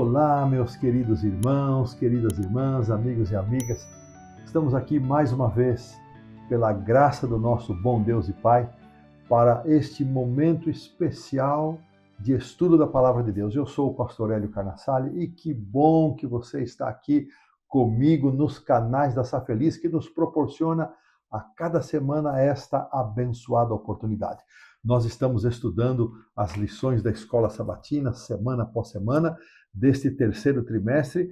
Olá, meus queridos irmãos, queridas irmãs, amigos e amigas. Estamos aqui mais uma vez, pela graça do nosso bom Deus e Pai, para este momento especial de estudo da Palavra de Deus. Eu sou o pastor Hélio Carnassale e que bom que você está aqui comigo nos canais da Safeliz, que nos proporciona a cada semana esta abençoada oportunidade. Nós estamos estudando as lições da Escola Sabatina, semana após semana, deste terceiro trimestre,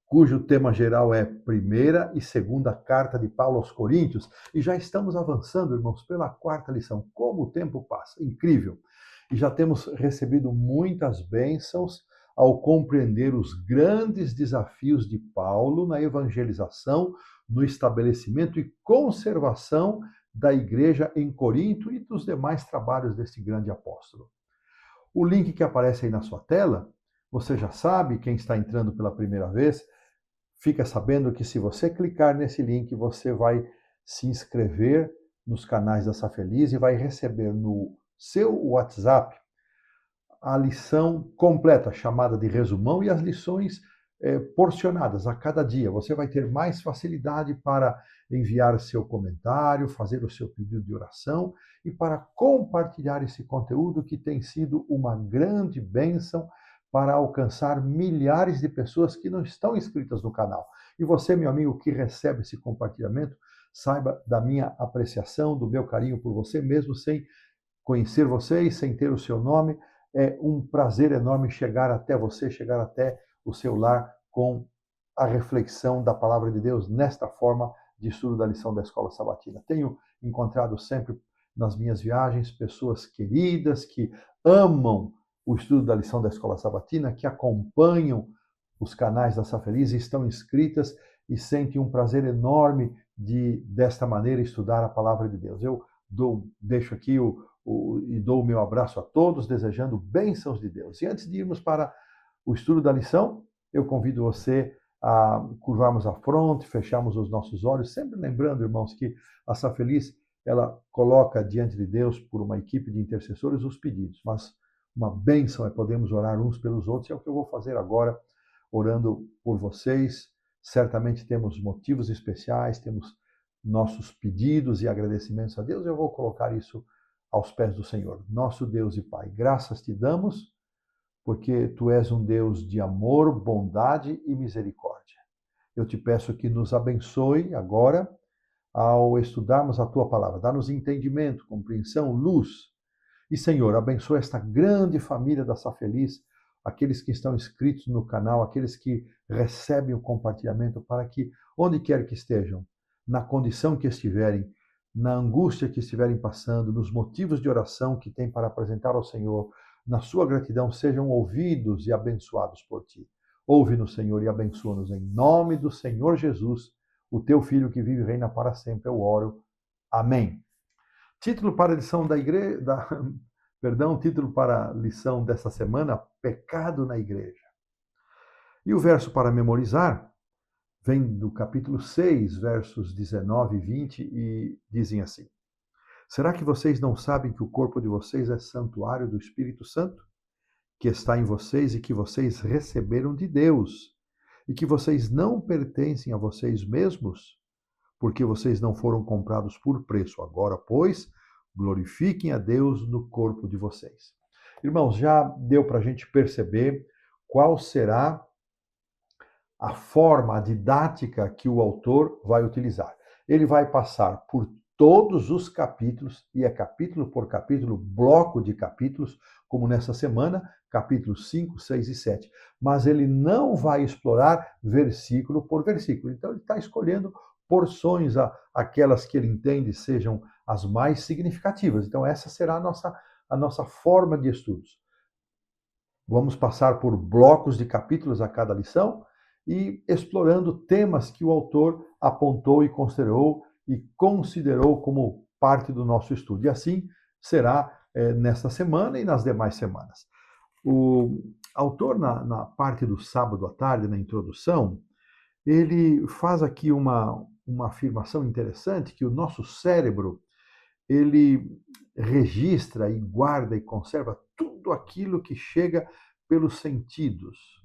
cujo tema geral é primeira e segunda carta de Paulo aos Coríntios. E já estamos avançando, irmãos, pela quarta lição. Como o tempo passa, incrível! E já temos recebido muitas bênçãos ao compreender os grandes desafios de Paulo na evangelização, no estabelecimento e conservação da igreja em Corinto e dos demais trabalhos deste grande apóstolo. O link que aparece aí na sua tela, você já sabe, quem está entrando pela primeira vez, fica sabendo que se você clicar nesse link, você vai se inscrever nos canais da Safeliz e vai receber no seu WhatsApp a lição completa, chamada de resumão, e as lições porcionadas a cada dia. Você vai ter mais facilidade para enviar seu comentário, fazer o seu pedido de oração e para compartilhar esse conteúdo que tem sido uma grande bênção para alcançar milhares de pessoas que não estão inscritas no canal. E você, meu amigo, que recebe esse compartilhamento, saiba da minha apreciação, do meu carinho por você, mesmo sem conhecer você e sem ter o seu nome. É um prazer enorme chegar até você, chegar até o seu lar com a reflexão da palavra de Deus nesta forma de estudo da lição da Escola Sabatina. Tenho encontrado sempre nas minhas viagens pessoas queridas que amam o estudo da lição da Escola Sabatina, que acompanham os canais da Safeliz e estão inscritas e sentem um prazer enorme de, desta maneira, estudar a palavra de Deus. Eu deixo aqui e dou o meu abraço a todos, desejando bênçãos de Deus. E antes de irmos para o estudo da lição, eu convido você a curvarmos a fronte, fecharmos os nossos olhos, sempre lembrando, irmãos, que a Safeliz, ela coloca diante de Deus, por uma equipe de intercessores, os pedidos, mas uma bênção é podermos orar uns pelos outros, e é o que eu vou fazer agora, orando por vocês. Certamente temos motivos especiais, temos nossos pedidos e agradecimentos a Deus. Eu vou colocar isso aos pés do Senhor. Nosso Deus e Pai, graças te damos, porque tu és um Deus de amor, bondade e misericórdia. Eu te peço que nos abençoe agora ao estudarmos a tua palavra. Dá-nos entendimento, compreensão, luz. E, Senhor, abençoa esta grande família da Safeliz, aqueles que estão inscritos no canal, aqueles que recebem o compartilhamento, para que, onde quer que estejam, na condição que estiverem, na angústia que estiverem passando, nos motivos de oração que têm para apresentar ao Senhor, na sua gratidão, sejam ouvidos e abençoados por ti. Ouve-nos, Senhor, e abençoa-nos em nome do Senhor Jesus, o teu Filho que vive e reina para sempre. Eu oro. Amém. Título para a lição da igreja, título para a lição desta semana: Pecado na Igreja. E o verso para memorizar vem do capítulo 6, versos 19 e 20, e dizem assim: Será que vocês não sabem que o corpo de vocês é santuário do Espírito Santo, que está em vocês e que vocês receberam de Deus, e que vocês não pertencem a vocês mesmos, porque vocês não foram comprados por preço? Agora, pois, glorifiquem a Deus no corpo de vocês. Irmãos, já deu para a gente perceber qual será a forma, a didática que o autor vai utilizar. Ele vai passar por todos os capítulos, e é capítulo por capítulo, bloco de capítulos, como nessa semana, capítulos 5, 6 e 7. Mas ele não vai explorar versículo por versículo. Então ele está escolhendo porções, aquelas que ele entende sejam as mais significativas. Então essa será a nossa forma de estudos. Vamos passar por blocos de capítulos a cada lição e explorando temas que o autor apontou e considerou como parte do nosso estudo. E assim será nesta semana e nas demais semanas. O autor, na parte do sábado à tarde, na introdução, ele faz aqui uma afirmação interessante, que o nosso cérebro, ele registra e guarda e conserva tudo aquilo que chega pelos sentidos.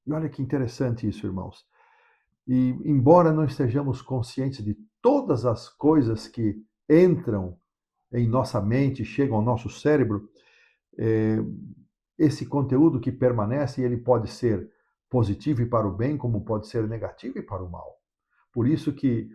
E olha que interessante isso, irmãos. E embora não estejamos conscientes de todas as coisas que entram em nossa mente, chegam ao nosso cérebro, eh, esse conteúdo que permanece, ele pode ser positivo e para o bem, como pode ser negativo e para o mal. Por isso que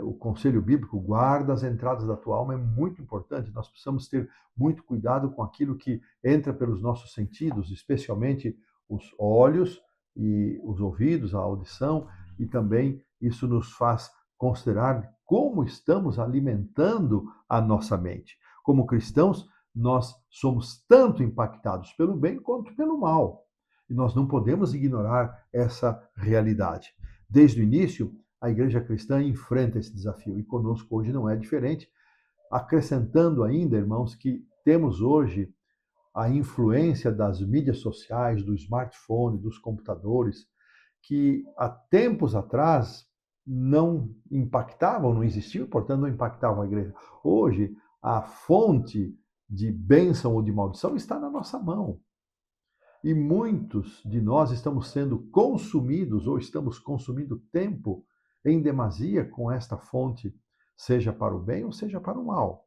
o conselho bíblico, guarda as entradas da tua alma, é muito importante. Nós precisamos ter muito cuidado com aquilo que entra pelos nossos sentidos, especialmente os olhos e os ouvidos, a audição, e também isso nos faz considerar como estamos alimentando a nossa mente. Como cristãos, nós somos tanto impactados pelo bem quanto pelo mal. E nós não podemos ignorar essa realidade. Desde o início, a igreja cristã enfrenta esse desafio e conosco hoje não é diferente, acrescentando ainda, irmãos, que temos hoje a influência das mídias sociais, do smartphone, dos computadores, que há tempos atrás não impactavam, não existiam, portanto não impactavam a igreja. Hoje, a fonte de bênção ou de maldição está na nossa mão. E muitos de nós estamos sendo consumidos ou estamos consumindo tempo em demasia com esta fonte, seja para o bem ou seja para o mal.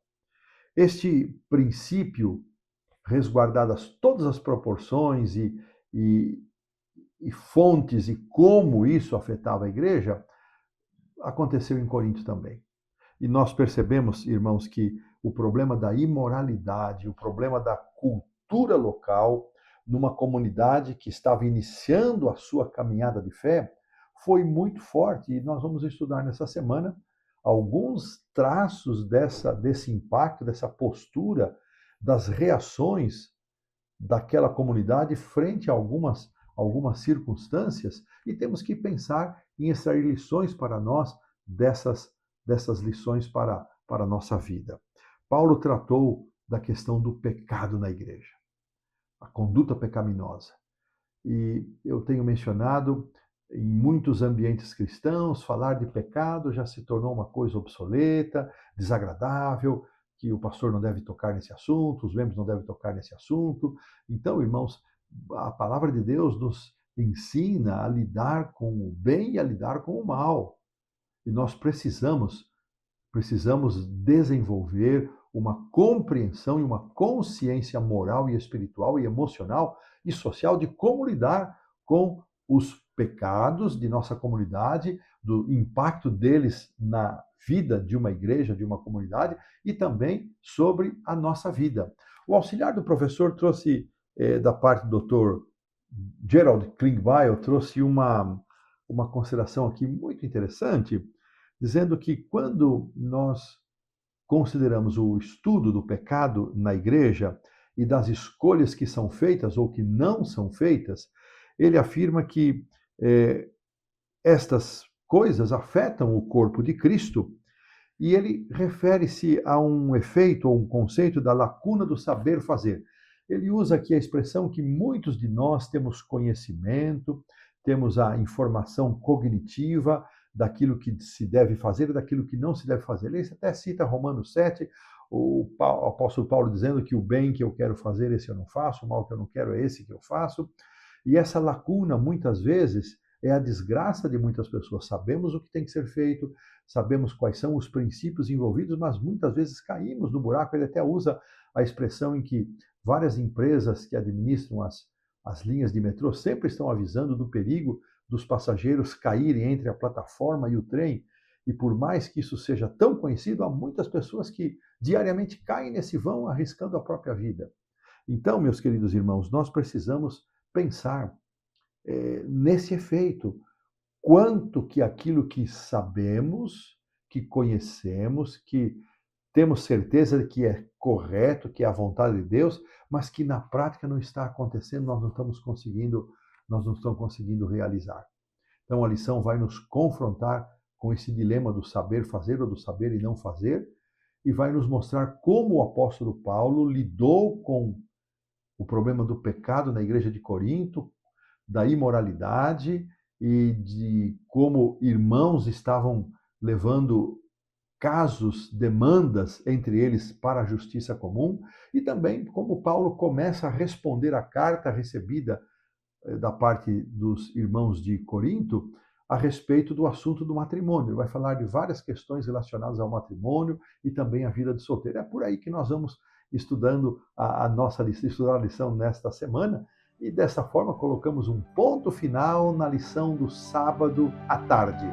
Este princípio, resguardadas todas as proporções e, e fontes e como isso afetava a igreja, aconteceu em Corinto também. E nós percebemos, irmãos, que o problema da imoralidade, o problema da cultura local, numa comunidade que estava iniciando a sua caminhada de fé, foi muito forte. E nós vamos estudar nessa semana alguns traços desse impacto, dessa postura, das reações daquela comunidade frente a algumas circunstâncias, e temos que pensar em extrair lições para nós dessas lições para a nossa vida. Paulo tratou da questão do pecado na igreja, a conduta pecaminosa. E eu tenho mencionado em muitos ambientes cristãos, falar de pecado já se tornou uma coisa obsoleta, desagradável, que o pastor não deve tocar nesse assunto, os membros não devem tocar nesse assunto. Então, irmãos, a palavra de Deus nos ensina a lidar com o bem e a lidar com o mal. E nós precisamos desenvolver uma compreensão e uma consciência moral e espiritual e emocional e social de como lidar com os pecados de nossa comunidade, do impacto deles na vida de uma igreja, de uma comunidade e também sobre a nossa vida. O auxiliar do professor trouxe, da parte do Dr. Gerald Klingbeil, trouxe uma consideração aqui muito interessante, dizendo que quando nós consideramos o estudo do pecado na igreja e das escolhas que são feitas ou que não são feitas, ele afirma que estas coisas afetam o corpo de Cristo e ele refere-se a um efeito ou um conceito da lacuna do saber fazer. Ele usa aqui a expressão que muitos de nós temos conhecimento, temos a informação cognitiva daquilo que se deve fazer e daquilo que não se deve fazer. Ele até cita Romanos 7, o apóstolo Paulo dizendo que o bem que eu quero fazer, esse eu não faço, o mal que eu não quero, é esse que eu faço. E essa lacuna, muitas vezes, é a desgraça de muitas pessoas. Sabemos o que tem que ser feito, sabemos quais são os princípios envolvidos, mas muitas vezes caímos no buraco. Ele até usa a expressão em que várias empresas que administram as linhas de metrô sempre estão avisando do perigo dos passageiros caírem entre a plataforma e o trem. E por mais que isso seja tão conhecido, há muitas pessoas que diariamente caem nesse vão arriscando a própria vida. Então, meus queridos irmãos, nós precisamos pensar nesse efeito. Quanto que aquilo que sabemos, que conhecemos, que temos certeza de que é correto, que é a vontade de Deus, mas que na prática não está acontecendo, nós não estamos conseguindo realizar. Então a lição vai nos confrontar com esse dilema do saber fazer ou do saber e não fazer, e vai nos mostrar como o apóstolo Paulo lidou com o problema do pecado na igreja de Corinto, da imoralidade e de como irmãos estavam levando casos, demandas entre eles para a justiça comum, e também como Paulo começa a responder à carta recebida da parte dos irmãos de Corinto a respeito do assunto do matrimônio. Ele vai falar de várias questões relacionadas ao matrimônio e também à vida de solteiro. É por aí que nós vamos estudando estudar a lição nesta semana, e dessa forma colocamos um ponto final na lição do sábado à tarde.